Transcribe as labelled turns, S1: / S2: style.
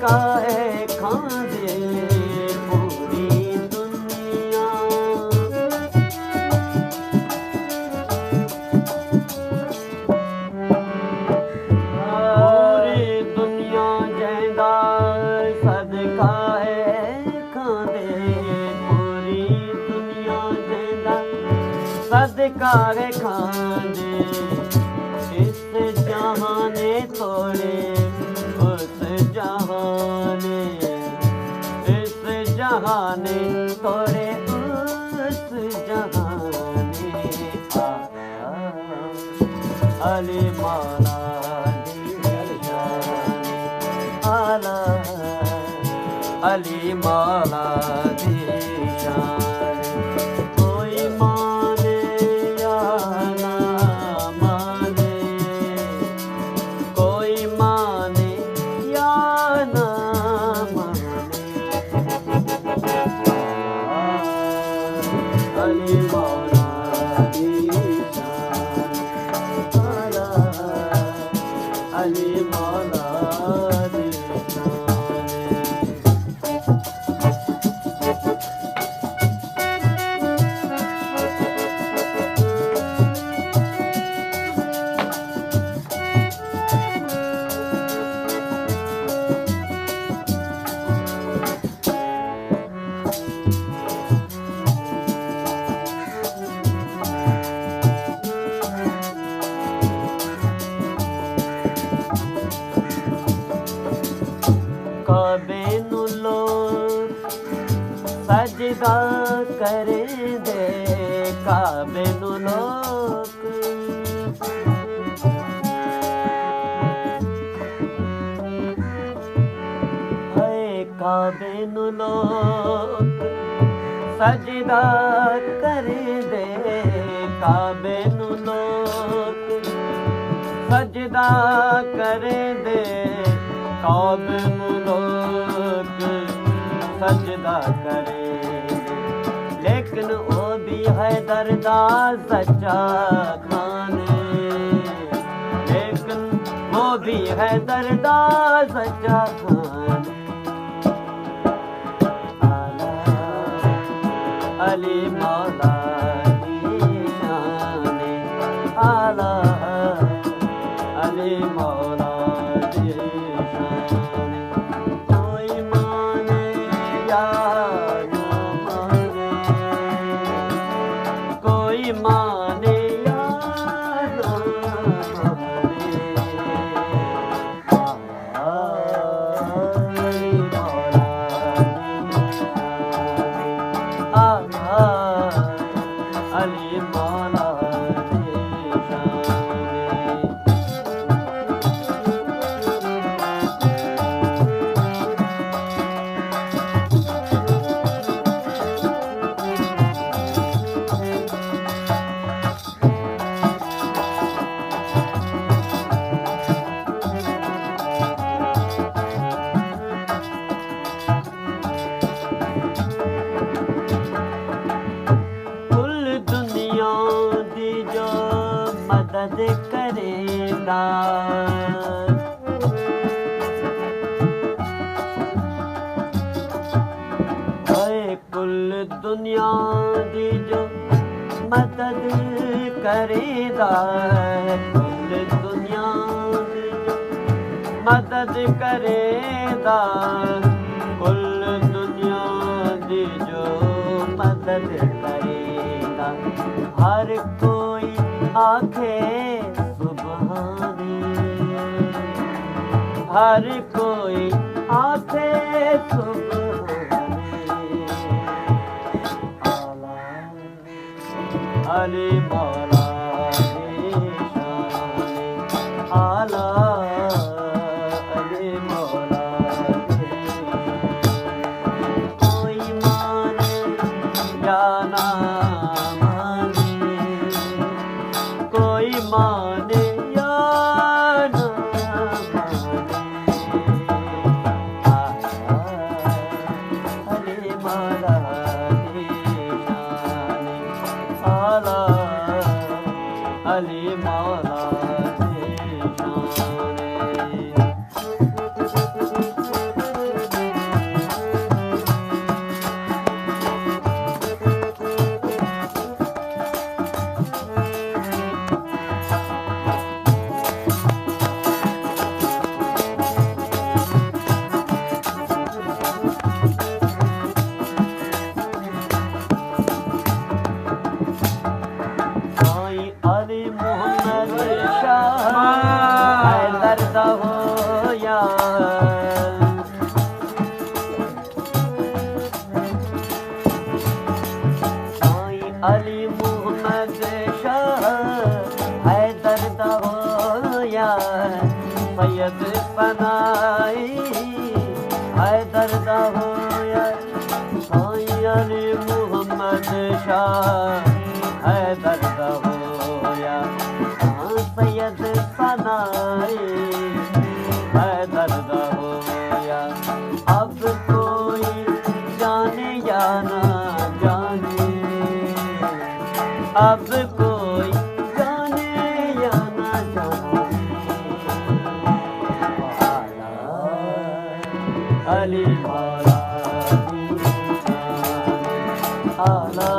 S1: सदका है खांदे पूरी दुनिया। पूरी दुनिया जैंदा सदका है खांदे पूरी दुनिया जैंदा सदका है खांदे। इस जहाने तोड़े उस जहाने, इस जहाने तोड़े उस जहाने। अली मौला दीशाने आला, अली मौला दीशाने। कोई माने या ना माने, कोई माने या ना माने। अली मौला दीशाने आला, अली मौला दीशाने। काबे नू लोग सजदा करे दे, काबे नू लोग हाय काबे नू लोग सजदा करे दे, काबे नू लोग सजदा करे दे। काबे नू लोग सजदा करे, लेकिन वो भी है दरदा सच्चा खाने, लेकिन वो भी है दरदा सच्चा खाने। आला अली मौला दीशाने आला, अली मौला दीशाने। कोई माने या ना माने, कोई माने या ना माने। अली मौला दीशाने आला, अली मौला दीशाने। कुल दुनिया दी जो मदद करेंदा, ओए कुल दुनिया दी जो मदद करेंदा, कुल दुनिया दी जो मदद करेंदा, कुल दुनिया दी जो मदद करेगा। हर कोई आखे सुबहानी, हर कोई आखे सुबहानी। आला अली मौला दीशाने आला, अली मौला दीशाने। कोई माने या ना माने, कोई माने या ना माने। दर्दा होया साईं अली मुहम्मद शाह है दर्दा होया सैयद सनाई है दर्दा होया अब कोई जाने या ना जाने अब कोई जाने या ना जाने अली मौला आला